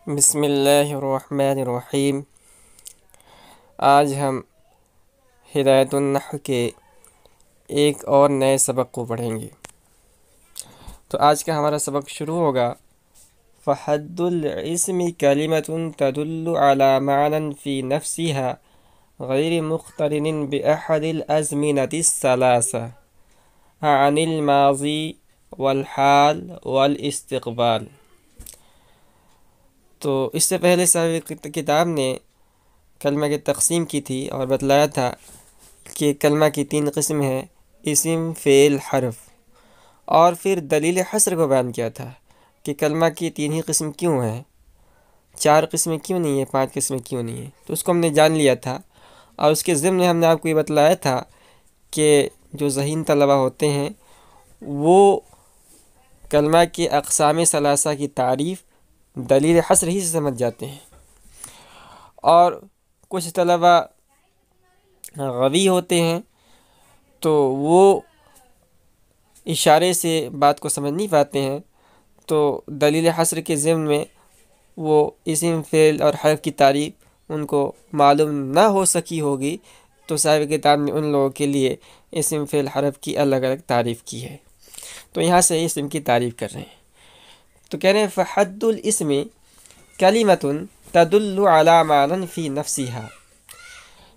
بسم اللہ الرحمن الرحیم۔ آج ہم ہدایت النحو کے ایک اور نئے سبق کو پڑھیں گے۔ تو آج کا ہمارا سبق شروع ہوگا فحد الاسم کلمۃ تدل على معنى في نفسها غیر مقترن بأحد الازمنة الثلاثة عن الماضی والحال والاستقبال۔ تو اس سے پہلے صاحب کتاب نے کلمہ کی تقسیم کی تھی اور بتلایا تھا کہ کلمہ کی تین قسم ہیں: اسم، فعل، حرف، اور پھر دلیل حصر کو بیان کیا تھا کہ کلمہ کی تین ہی قسم کیوں ہیں، چار قسمیں کیوں نہیں ہیں، پانچ قسمیں کیوں نہیں ہیں۔ تو اس کو ہم نے جان لیا تھا، اور اس کے ضمن میں ہم نے آپ کو یہ بتلایا تھا کہ جو ذہین طلبہ ہوتے ہیں وہ کلمہ کی اقسام ثلاثہ کی تعریف دلیل حصر ہی سے سمجھ جاتے ہیں، اور کچھ طلبہ غوی ہوتے ہیں تو وہ اشارے سے بات کو سمجھ نہیں پاتے ہیں، تو دلیل حصر کے ضمن میں وہ اسم، فعل اور حرف کی تعریف ان کو معلوم نہ ہو سکی ہوگی، تو صاحب کتاب نے ان لوگوں کے لیے اسم، فعل، حرف کی الگ الگ تعریف کی ہے۔ تو یہاں سے اسم کی تعریف کر رہے ہیں، تو کہہ رہے ہیں فحد الاسم کلمۃ تدل علی معنی فی نفسها۔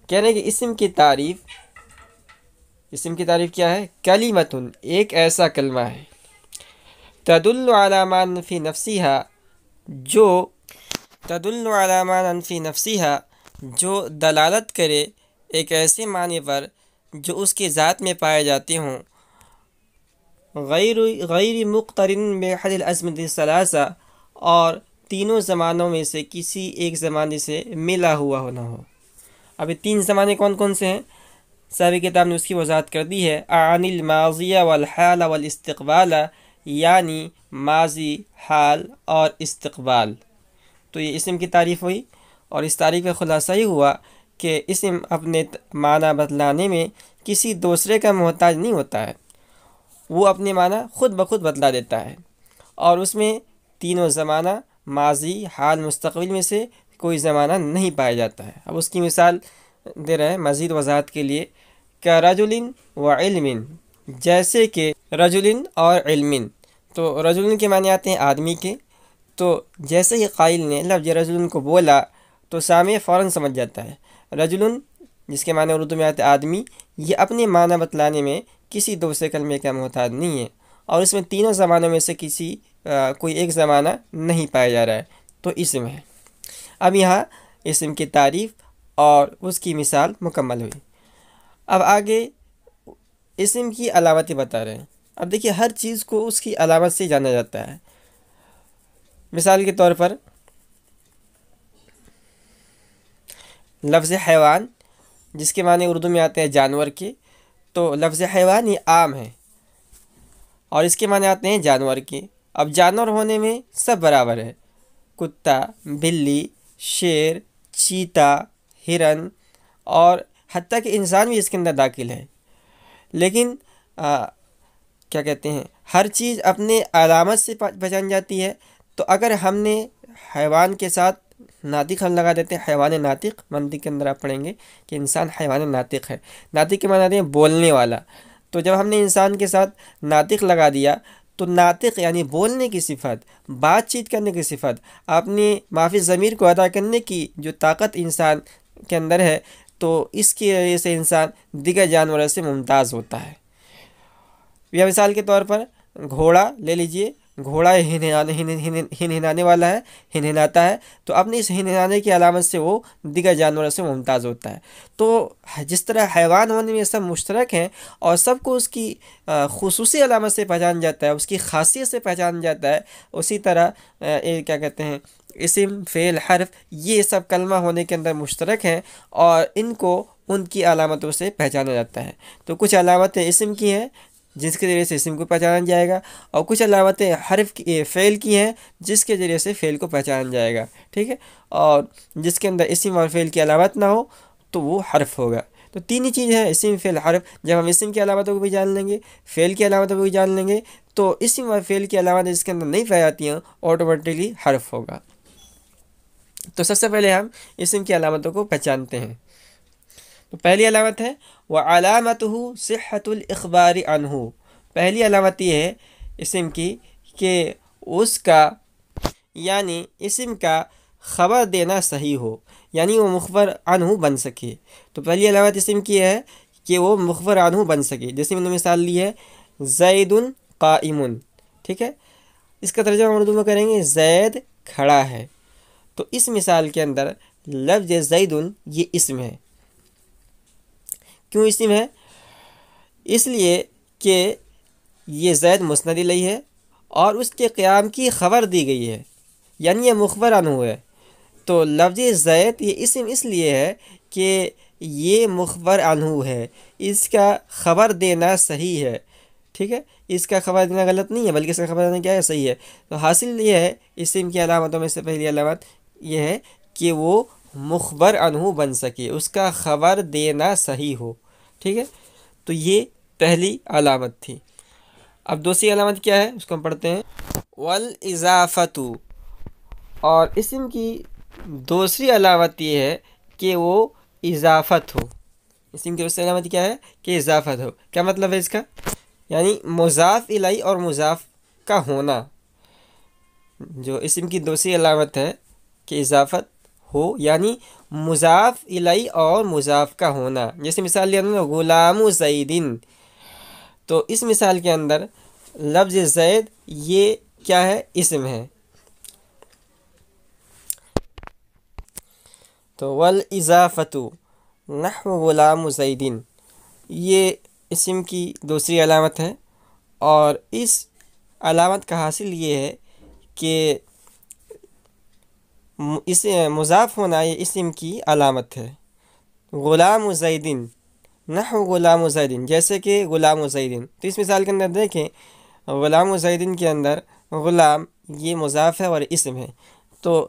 کہہ رہے ہیں کہ اسم کی تعریف کیا ہے؟ کلمۃ، ایک ایسا کلمہ ہے، تدل علی معنی فی نفسها، جو دلالت کرے ایک ایسے معنی پر جو اس کے ذات میں پائے جاتے ہوں، غیر مقترن بأحد الازمنة الثلاثة، اور تینوں زمانوں میں سے کسی ایک زمانے سے ملا ہوا ہونا ہو۔ اب یہ تین زمانے کون کون سے ہیں؟ صاحب کتاب نے اس کی وضاحت کر دی ہے، عن الماضی والحال والاستقبال، یعنی ماضی، حال اور استقبال۔ تو یہ اسم کی تعریف ہوئی، اور اس تعریف کا خلاصہ یہ ہوا کہ اسم اپنے معنی بتلانے میں کسی دوسرے کا محتاج نہیں ہوتا ہے، وہ اپنے معنی خود بخود بتلا دیتا ہے، اور اس میں تینوں زمانہ، ماضی، حال، مستقبل میں سے کوئی زمانہ نہیں پایا جاتا ہے۔ اب اس کی مثال دے رہے ہیں مزید وضاحت کے لیے، کہ رجل و علم، جیسے کہ رجل اور علم۔ تو رجل کے معنی آتے ہیں آدمی کے، تو جیسے ہی قائل نے لفظ رجل کو بولا تو سامع فوراً سمجھ جاتا ہے رجل، جس کے معنی اردو میں آتے ہیں آدمی، یہ اپنے معنی بتلانے میں کسی دوسرے کلمے کا محتاج نہیں ہے، اور اس میں تینوں زمانوں میں سے کوئی ایک زمانہ نہیں پایا جا رہا ہے، تو اسم ہے۔ اب یہاں اسم کی تعریف اور اس کی مثال مکمل ہوئی۔ اب آگے اسم کی علامتیں بتا رہے ہیں۔ اب دیکھیے، ہر چیز کو اس کی علامت سے جانا جاتا ہے۔ مثال کے طور پر لفظ حیوان، جس کے معنی اردو میں آتے ہیں جانور کے، تو لفظ حیوان یہ عام ہے، اور اس کے معنی آتے ہیں جانور کے۔ اب جانور ہونے میں سب برابر ہے، کتا، بلی، شیر، چیتا، ہرن، اور حتیٰ کہ انسان بھی اس کے اندر داخل ہے، لیکن کیا کہتے ہیں، ہر چیز اپنے علامت سے پہچان جاتی ہے۔ تو اگر ہم نے حیوان کے ساتھ ناطق ہم لگا دیتے ہیں، حیوان ناطق، منطق کے اندر آپ پڑھیں گے کہ انسان حیوان ناطق ہے، ناطق کے معنی آتے ہیں بولنے والا۔ تو جب ہم نے انسان کے ساتھ ناطق لگا دیا تو ناطق یعنی بولنے کی صفت، بات چیت کرنے کی صفت، اپنی مافی ضمیر کو ادا کرنے کی جو طاقت انسان کے اندر ہے، تو اس کی وجہ سے انسان دیگر جانوروں سے ممتاز ہوتا ہے۔ یا مثال کے طور پر گھوڑا لے لیجئے، گھوڑا ہنہنانے والا ہے، ہنہناتا ہے، تو اپنے اس ہنہنانے کی علامت سے وہ دیگر جانوروں سے ممتاز ہوتا ہے۔ تو جس طرح حیوان ہونے میں سب مشترک ہیں اور سب کو اس کی خصوصی علامت سے پہچان جاتا ہے، اس کی خاصیت سے پہچان جاتا ہے، اسی طرح کیا کہتے ہیں، اسم، فعل، حرف، یہ سب کلمہ ہونے کے اندر مشترک ہیں، اور ان کو ان کی علامتوں سے پہچانا جاتا ہے۔ تو کچھ علامتیں اسم کی ہیں جس کے ذریعے سے اسم کو پہچانا جائے گا، اور کچھ علامتیں حرف کی، فعل کی ہیں جس کے ذریعے سے فعل کو پہچانا جائے گا، ٹھیک ہے، اور جس کے اندر اسم اور فعل کی علامت نہ ہو تو وہ حرف ہوگا۔ تو تین ہی چیز ہے، اسم، فعل، حرف۔ جب ہم اسم کی علامتوں کو بھی جان لیں گے، فعل کی علامتوں کو بھی جان لیں گے، تو اسم اور فعل کی علامتیں جس کے اندر نہیں پائی جاتی ہیں آٹومیٹکلی حرف ہوگا۔ تو سب سے پہلے ہم اسم کی علامتوں کو پہچانتے ہیں. تو پہلی علامت ہے وَعَلَامَتُهُ صِحَّةُ الْإِخْبَارِ عَنْهُ. پہلی علامت یہ ہے اسم کی کہ اس کا یعنی اسم کا خبر دینا صحیح ہو، یعنی وہ مخبر عنہ بن سکے. تو پہلی علامت اسم کی ہے کہ وہ مخبر عنہ بن سکے. جیسے میں نے مثال لی ہے زید قائم، ٹھیک ہے، اس کا ترجمہ اردو میں کریں گے زید کھڑا ہے. تو اس مثال کے اندر لفظ زید یہ اسم ہے. کیوں اسم ہے؟ اس لیے کہ یہ زید مسند الیہ ہے اور اس کے قیام کی خبر دی گئی ہے، یعنی یہ مخبر عنہ ہے. تو لفظ زید یہ اسم اس لیے ہے کہ یہ مخبر عنہ ہے، اس کا خبر دینا صحیح ہے، ٹھیک ہے، اس کا خبر دینا غلط نہیں ہے بلکہ اس کا خبر دینا کیا ہے، صحیح ہے. تو حاصل یہ ہے اسم کی علامتوں میں سے پہلی علامت یہ ہے کہ وہ مخبر عنہ بن سکے، اس کا خبر دینا صحیح ہو، ٹھیک ہے. تو یہ پہلی علامت تھی. اب دوسری علامت کیا ہے اس کو ہم پڑھتے ہیں. والاضافۃ، اور اسم کی دوسری علامت یہ ہے کہ وہ اضافت ہو. اسم کی دوسری علامت کیا ہے کہ اضافت ہو. کیا مطلب ہے اس کا؟ یعنی مضاف الیہ اور مضاف کا ہونا. جو اسم کی دوسری علامت ہے کہ اضافت ہو یعنی مضاف الیہ اور مضاف کا ہونا. جیسے مثال لیا نا غلام زیدن، تو اس مثال کے اندر لفظ زید یہ کیا ہے، اسم ہے. تو والاضافۃ نحو غلام زیدن یہ اسم کی دوسری علامت ہے، اور اس علامت کا حاصل یہ ہے کہ اس مضاف ہونا یہ اسم کی علامت ہے. غلام زیدن نحو غلام زیدن، جیسے کہ غلام زیدن. تو اس مثال کے اندر دیکھیں غلام زیدن کے اندر غلام یہ مضاف ہے اور اسم ہے. تو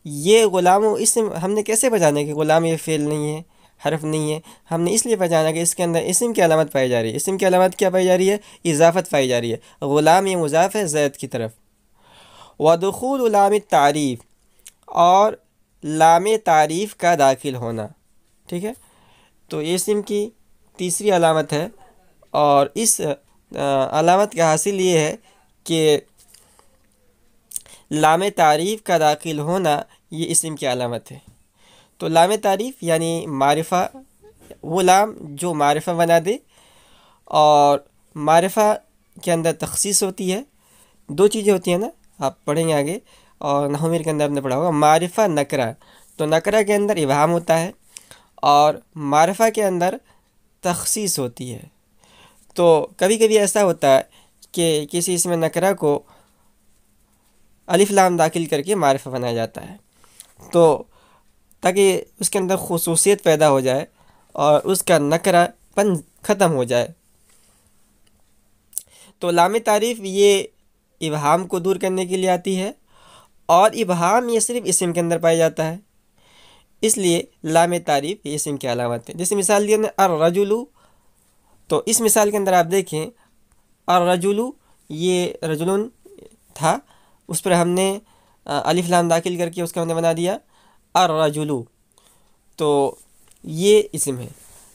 یہ غلام و اسم ہم نے کیسے پہچانا کہ غلام یہ فعل نہیں ہے، حرف نہیں ہے؟ ہم نے اس لیے پہچانا کہ اس کے اندر اسم کی علامت پائی جا رہی ہے. اسم کی علامت کیا پائی جا رہی ہے؟ اضافت پائی جا رہی ہے. غلام یہ مضاف ہے زید کی طرف. ودخول لام التعریف، اور لام تعریف کا داخل ہونا، ٹھیک ہے. تو یہ اسم کی تیسری علامت ہے، اور اس علامت کا حاصل یہ ہے کہ لام تعریف کا داخل ہونا یہ اسم کی علامت ہے. تو لام تعریف یعنی معرفہ، وہ لام جو معرفہ بنا دے، اور معرفہ کے اندر تخصیص ہوتی ہے. دو چیزیں ہوتی ہیں نا، آپ پڑھیں گے آگے، اور نحو میر کے اندر آپ نے پڑھا ہوگا معرفہ نکرہ. تو نکرہ کے اندر ابہام ہوتا ہے اور معرفہ کے اندر تخصیص ہوتی ہے. تو کبھی کبھی ایسا ہوتا ہے کہ کسی اسم نکرہ کو الف لام داخل کر کے معرفہ بنایا جاتا ہے، تو تاکہ اس کے اندر خصوصیت پیدا ہو جائے اور اس کا نکرہ پن ختم ہو جائے. تو لام تعریف یہ ابہام کو دور کرنے کے لیے آتی ہے، اور ابہام یہ صرف اسم کے اندر پایا جاتا ہے، اس لیے لام تعریف یہ اسم کی علامت ہے. جیسے مثال دیا نا الرجل، تو اس مثال کے اندر آپ دیکھیں الرجل یہ رجل تھا، اس پر ہم نے الف لام داخل کر کے اس کا ہم نے بنا دیا الرجل، تو یہ اسم ہے.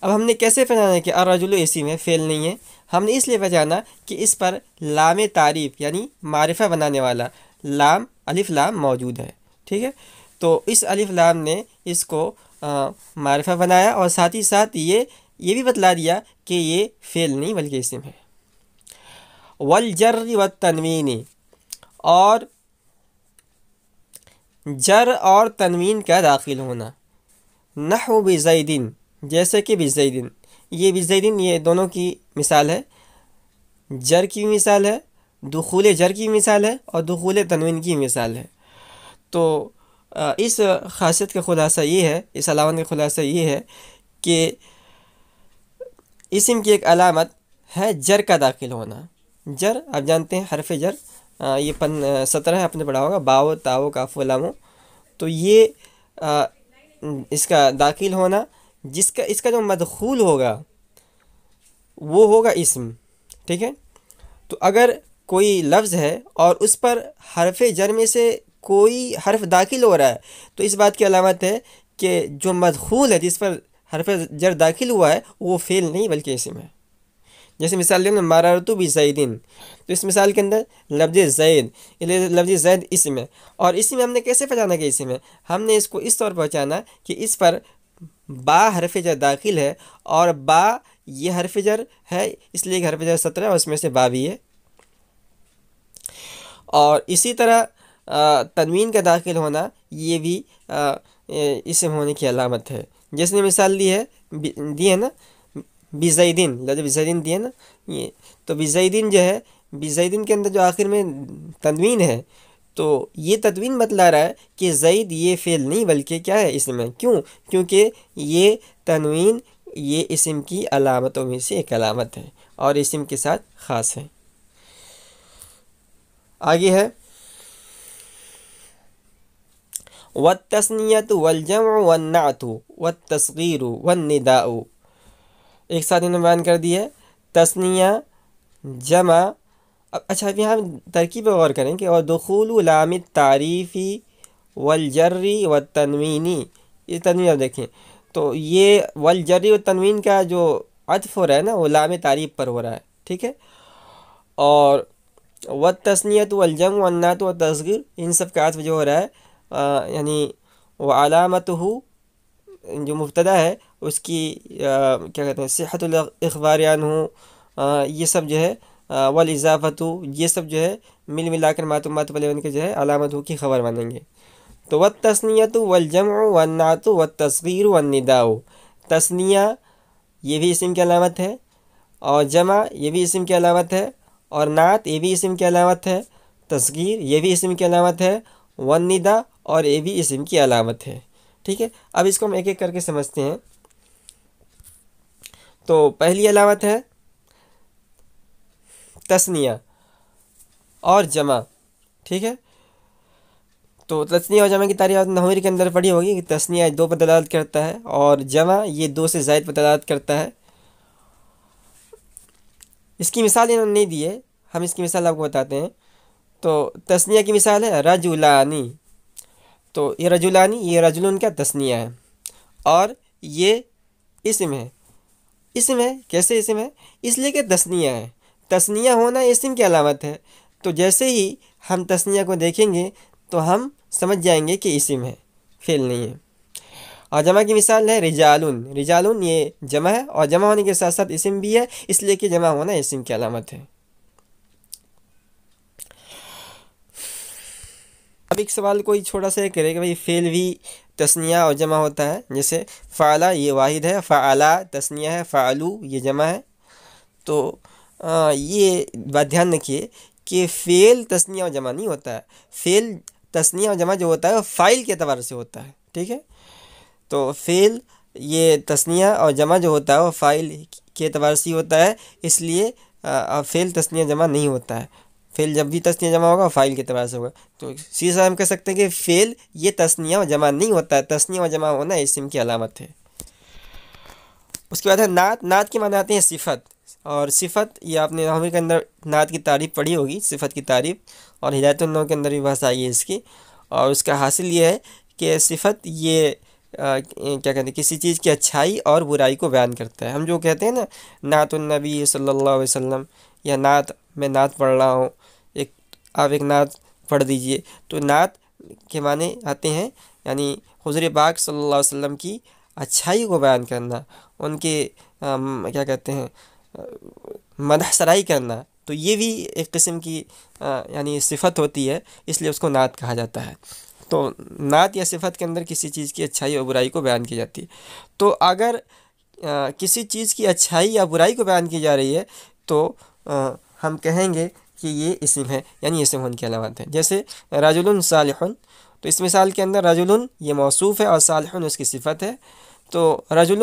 اب ہم نے کیسے پہچانا کہ الرجل اسم ہے، فعل نہیں ہے؟ ہم نے اس لیے پہچانا کہ اس پر لام تعریف یعنی معرفہ بنانے والا لام الف لام موجود ہے، ٹھیک ہے. تو اس الف لام نے اس کو معرفہ بنایا، اور ساتھ ہی ساتھ یہ بھی بتلا دیا کہ یہ فعل نہیں بلکہ اسم ہے. والجر والتنوین، اور جر اور تنوین کا داخل ہونا. نحو بزیدن، جیسے کہ بزیدن، یہ بزیدن یہ دونوں کی مثال ہے. جر کی مثال ہے، دخول جر کی مثال ہے، اور دخول تنوین کی مثال ہے. تو اس خاصیت کا خلاصہ یہ ہے، اس علامت کا خلاصہ یہ ہے کہ اسم کی ایک علامت ہے جر کا داخل ہونا. جر آپ جانتے ہیں حرف جر، یہ 17 ہے، آپ نے پڑھا ہوگا، باو تاو کاف لامو. تو یہ اس کا داخل ہونا، اس کا جو مدخول ہوگا وہ ہوگا اسم، ٹھیک ہے. تو اگر کوئی لفظ ہے اور اس پر حرف جر میں سے کوئی حرف داخل ہو رہا ہے تو اس بات کی علامت ہے کہ جو مدخول ہے، جس پر حرف جر داخل ہوا ہے، وہ فعل نہیں بلکہ اسم ہے۔ جیسے مثال لیں مررت بزیدن، تو اس مثال کے اندر لفظ زید، لفظ زید اسم ہے، اور اسم ہم نے کیسے پہچانا کہ اسم ہے؟ ہم نے اس کو اس طور پہچانا کہ اس پر با حرف جر داخل ہے، اور با یہ حرف جر ہے، اس لیے کہ حرف جر 17 اور اس میں سے با بھی ہے، اور اسی طرح تنوین کا داخل ہونا یہ بھی اسم ہونے کی علامت ہے۔ جس نے مثال دی ہے نا بزیدن، لفظ بزیدن دی ہے نا، یہ تو بزیدن جو ہے، بزیدن کے اندر جو آخر میں تنوین ہے، تو یہ تنوین بتلا رہا ہے کہ زید یہ فعل نہیں بلکہ کیا ہے، اسم ہے۔ کیوں؟ کیونکہ یہ تنوین یہ اسم کی علامتوں میں سے ایک علامت ہے اور اسم کے ساتھ خاص ہے۔ آگے ہے والتثنیۃ والجمع والنعت والتصغیر والنداء، ایک ساتھ انہوں نے بیان کر دی ہے تثنیہ، جمع۔ اچھا اب یہاں ترکیب پہ غور کریں کہ اور دخول لام التعریفی والجری والتنوینی، یہ تنوین اب دیکھیں تو یہ والجری والتنوین کا جو عطف ہو رہا ہے نا وہ لام تعریف پر ہو رہا ہے، ٹھیک ہے، اور والتثنیۃ والجمع والنعت والتصغیر ان سب کا عطف جو ہو رہا ہے یعنی وعلامتہ جو مبتدا ہے اس کی کیا کہتے ہیں صحت الاخبار عنہ، یہ سب جو ہے والاضافۃ، یہ سب جو ہے ملا کر ماتمات والے ان کے جو ہے علامت ہو کی خبر بنیں گے۔ تو والتثنیۃ والجمع والنعت والتصغیر والنداء، تثنیہ یہ بھی اسم کی علامت ہے، اور جمع یہ بھی اسم کی علامت ہے، اور نعت یہ بھی اسم کی علامت ہے، تصغیر یہ بھی اسم کی علامت ہے، والنداء اور یہ بھی اسم کی علامت ہے، ٹھیک ہے۔ اب اس کو ہم ایک ایک کر کے سمجھتے ہیں۔ تو پہلی علامت ہے تثنیہ اور جمع، ٹھیک ہے۔ تو تثنیہ اور جمع کی تعریف آپ نحوی کے اندر پڑھی ہوگی کہ تثنیہ دو پر دلالت کرتا ہے اور جمع یہ دو سے زائد پر دلالت کرتا ہے۔ اس کی مثال انہوں نے نہیں دی ہے، ہم اس کی مثال آپ کو بتاتے ہیں۔ تو تثنیہ کی مثال ہے رجلانی، تو یہ رجلانی یہ رجلن کا تثنیہ ہے، اور یہ اسم ہے۔ اسم ہے، کیسے اسم ہے؟ اس لیے کہ تثنیہ ہے، تثنیہ ہونا اسم کی علامت ہے، تو جیسے ہی ہم تثنیہ کو دیکھیں گے تو ہم سمجھ جائیں گے کہ اسم ہے، فعل نہیں ہے۔ اور جمع کی مثال ہے رجالن، رجالن یہ جمع ہے اور جمع ہونے کے ساتھ ساتھ اسم بھی ہے، اس لیے کہ جمع ہونا اسم کی علامت ہے۔ اب ایک سوال کوئی چھوٹا سا کرے کہ بھئی فعل بھی تثنیہ اور جمع ہوتا ہے، جیسے فعلا یہ واحد ہے، فعلا تثنیہ ہے، فعلو یہ جمع ہے۔ تو یہ بات دھیان رکھیے کہ فعل تثنیہ اور جمع نہیں ہوتا ہے، فعل تثنیہ اور جمع جو ہوتا ہے وہ فاعل کے اعتبار سے ہوتا ہے، ٹھیک ہے۔ تو فعل یہ تثنیہ اور جمع جو ہوتا ہے وہ فاعل کے اعتبار سے ہوتا ہے، اس لیے فعل تثنیہ جمع نہیں ہوتا ہے۔ فعل جب بھی تثنیہ جمع ہوگا فاعل کے اعتبار سے ہوگا، تو سیدھا ہم کہہ سکتے ہیں کہ فعل یہ تثنیہ اور جمع نہیں ہوتا ہے، تثنیہ اور جمع ہونا اسم کی علامت ہے۔ اس کے بعد ہے نعت، نعت کے معنی آتے ہیں صفت، اور صفت یہ آپ نے نحوی کے اندر نعت کی تعریف پڑھی ہوگی، صفت کی تعریف، اور ہدایت النحو کے اندر بھی بحث آئی ہے اس کی، اور اس کا حاصل یہ ہے کہ صفت یہ کیا کہتے ہیں کسی چیز کی اچھائی اور برائی کو بیان کرتا ہے۔ ہم جو کہتے ہیں نا نعت النبی صلی اللہ علیہ وسلم، یا نعت، میں نعت پڑھ رہا ہوں، آپ ایک نعت پڑھ دیجئے، تو نعت کے معنی آتے ہیں یعنی حضور پاک صلی اللہ علیہ وسلم کی اچھائی کو بیان کرنا، ان کے کیا کہتے ہیں مدح سرائی کرنا، تو یہ بھی ایک قسم کی یعنی صفت ہوتی ہے، اس لیے اس کو نعت کہا جاتا ہے۔ تو نعت یا صفت کے اندر کسی چیز کی اچھائی اور برائی کو بیان کی جاتی ہے۔ تو اگر کسی چیز کی اچھائی یا برائی کو بیان کی جا رہی ہے تو ہم کہیں گے کہ یہ اسم ہے، یعنی اسم ہونے کی علامت ہے۔ جیسے رجل صالح، تو اس مثال کے اندر رجل یہ موصوف ہے اور صالح اس کی صفت ہے، تو رجل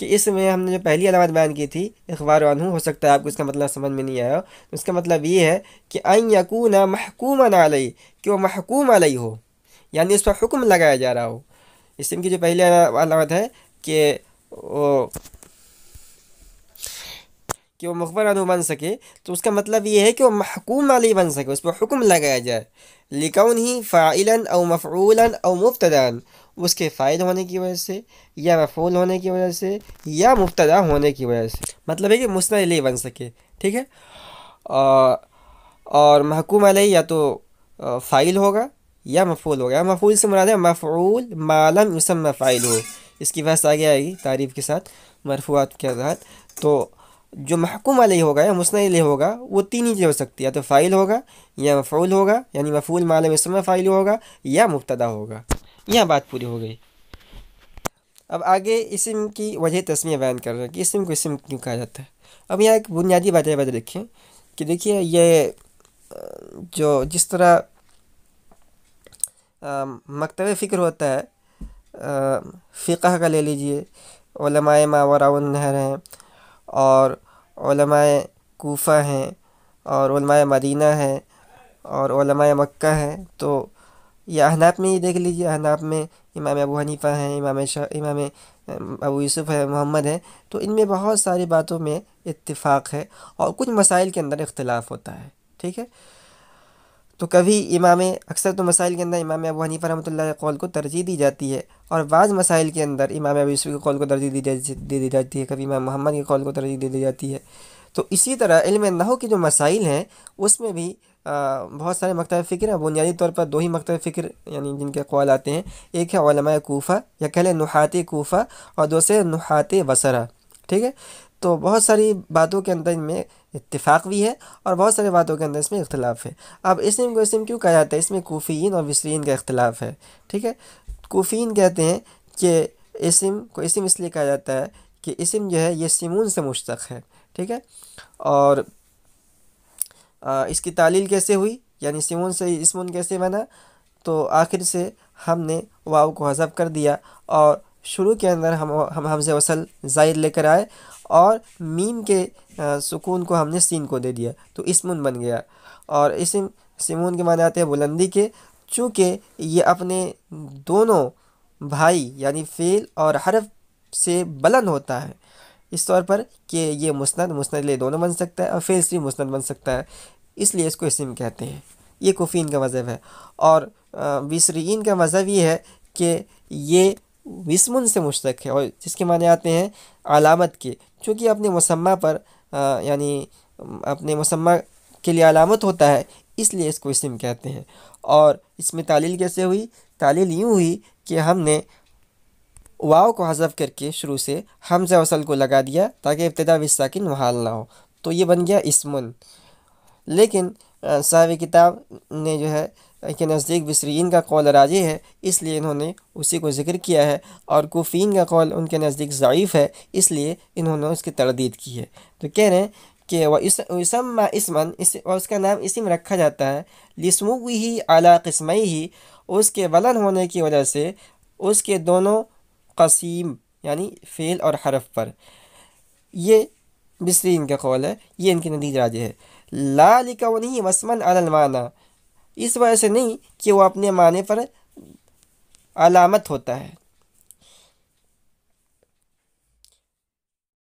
کہ اس میں ہم نے جو پہلی علامت بیان کی تھی اخبار عنہ، ہو سکتا ہے آپ کو اس کا مطلب سمجھ میں نہیں آیا ہو، تو اس کا مطلب یہ ہے کہ ان یکون محکوما علیہ، کہ وہ محکوم علیہ ہو، یعنی اس پر حکم لگایا جا رہا ہو۔ اسم کی جو پہلی علامت ہے کہ وہ مخبر عنہ بن سکے، تو اس کا مطلب یہ ہے کہ وہ محکوم علیہ بن سکے، اس پر حکم لگایا جائے، لکونہ فاعلا او مفعولا او مبتدا، اس کے فاعل ہونے کی وجہ سے یا مفعول ہونے کی وجہ سے یا مبتدا ہونے کی وجہ سے، مطلب ہے کہ مسند علیہ بن سکے، ٹھیک ہے۔ اور محکوم علیہ یا تو فاعل ہوگا یا مفعول ہوگا۔ مفعول سے مراد ہے مفعول ما لم یسمى فاعلہ، اس کی بحث آگے آئے گی تعریف کے ساتھ مرفوعات کے ساتھ۔ تو جو محکوم علیہ ہوگا یا مسند علیہ ہوگا وہ تین ہی چیزیں ہو سکتی ہے، یا تو فاعل ہوگا یا مفعول ہوگا، یعنی مفعول ما لم یسمى فاعل ہوگا، یا مبتدا ہوگا۔ یہاں بات پوری ہو گئی۔ اب آگے اسم کی وجہ تسمیہ بیان کر رہے ہیں کہ اسم کو اسم کیوں کہا جاتا ہے۔ اب یہاں ایک بنیادی بات دیکھیں کہ دیکھیے یہ جس طرح مکتب فکر ہوتا ہے، فقہ کا لے لیجئے، علماء ماوراء النہر ہیں، اور علماء کوفہ ہیں، اور علماء مدینہ ہیں، اور علماء مکہ ہیں، تو یہ احناف میں ہی دیکھ لیجئے، احناف میں امام ابو حنیفہ ہیں، امام ابو یوسف ہے، محمد ہیں، تو ان میں بہت ساری باتوں میں اتفاق ہے اور کچھ مسائل کے اندر اختلاف ہوتا ہے، ٹھیک ہے۔ تو کبھی اکثر تو مسائل کے اندر امام ابو حنیفہ رحمۃ اللہ علیہ قول کو ترجیح دی جاتی ہے، اور بعض مسائل کے اندر امام ابو یوسف کے قول کو ترجیح دے دی جاتی ہے، کبھی امام محمد کے قول کو ترجیح دے دی جاتی ہے۔ تو اسی طرح علم نحو کی جو مسائل ہیں اس میں بھی بہت سارے مکتب فکر ہیں۔ بنیادی طور پر دو ہی مکتب فکر یعنی جن کے قول آتے ہیں، ایک ہے علماء کوفہ یا کہہ لیں نحات کوفہ، اور دوسرے نحات بصرہ، ٹھیک ہے۔ تو بہت ساری باتوں کے اندر ان میں اتفاق بھی ہے اور بہت ساری باتوں کے اندر اس میں اختلاف ہے۔ اب اسم کو اسم کیوں کہا جاتا ہے؟ اس میں کوفیین اور بصریین کا اختلاف ہے، ٹھیک ہے۔ کوفیین کہتے ہیں کہ اسم کو اسم اس لیے کہا جاتا ہے کہ اسم جو ہے یہ سمون سے مشتق ہے، ٹھیک ہے، اور اس کی تعلیل کیسے ہوئی، یعنی سمون سے اسمون کیسے بنا؟ تو آخر سے ہم نے واو کو حذف کر دیا اور شروع کے اندر ہم حمزہ وصل زائد لے کر آئے، اور میم کے سکون کو ہم نے سین کو دے دیا، تو اسمون بن گیا۔ اور اسم سمون کے معنی آتے ہیں بلندی کے، چونکہ یہ اپنے دونوں بھائی یعنی فعل اور حرف سے بلند ہوتا ہے، اس طور پر کہ یہ مسند علیہ دونوں بن سکتا ہے اور فعل صرف مسند بن سکتا ہے، اس لیے اس کو اسم کہتے ہیں۔ یہ کوفین کا مذہب ہے۔ اور بصریین کا مذہب یہ ہے کہ یہ اسم سے مشتق ہے، اور جس کے معنی آتے ہیں علامت کے، چونکہ اپنے مسمى پر یعنی اپنے مسمى کے لیے علامت ہوتا ہے، اس لیے اس کو اسم کہتے ہیں۔ اور اس میں تعلیل کیسے ہوئی؟ تعلیل یوں ہوئی کہ ہم نے واو کو حذف کر کے شروع سے حمزہ وصل کو لگا دیا تاکہ ابتدا بالساکن محال نہ ہو، تو یہ بن گیا اسمن۔ لیکن صاحب کتاب نے جو ہے کہ نزدیک بصریین کا قول راجح ہے، اس لیے انہوں نے اسی کو ذکر کیا ہے، اور کوفین کا قول ان کے نزدیک ضعیف ہے، اس لیے انہوں نے اس کی تردید کی ہے۔ تو کہہ رہے ہیں کہ وَيُسَمَّى اسمن، اور اس کا نام اسم رکھا جاتا ہے، لِسْمُوِّهِ عَلَى قِسْمَيْهِ، اس کے بلند ہونے کی وجہ سے اس کے دونوں قسیم یعنی فعل اور حرف پر۔ یہ بصریین کا قول ہے، یہ ان کی نزدیک راجح ہے۔ لا لِكَوْنِهِ وَاسْمًا عَلَى الْمَعْنَى، اس وجہ سے نہیں کہ وہ اپنے معنی پر علامت ہوتا ہے،